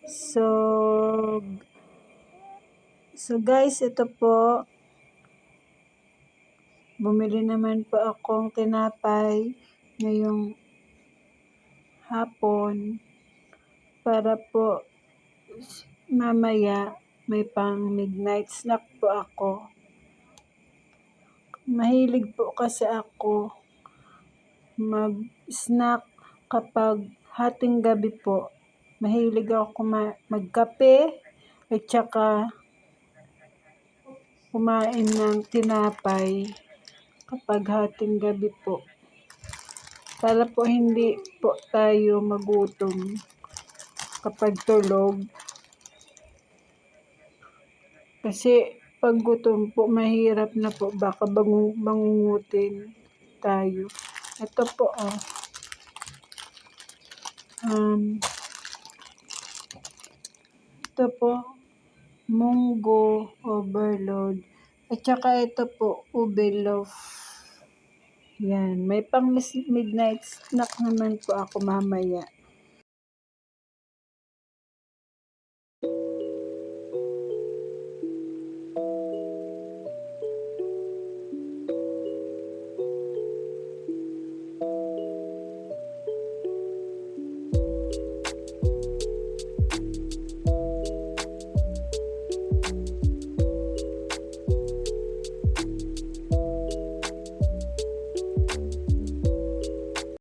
So, guys, ito po. Bumili naman po akong tinapay ngayong hapon para po mamaya may pang midnight snack po ako. Mahilig po kasi ako mag-snack kapag hating gabi po. Mahilig ako magkape at saka kumain ng tinapay kapag hating gabi po. Para po hindi po tayo magutom kapag tulog. Kasi pag gutom po, mahirap na po. Baka bangungutin tayo. Ito po, ito po, munggo overload. At saka ito po, ube loaf. Yan. May pang midnight snack naman po ako mamaya.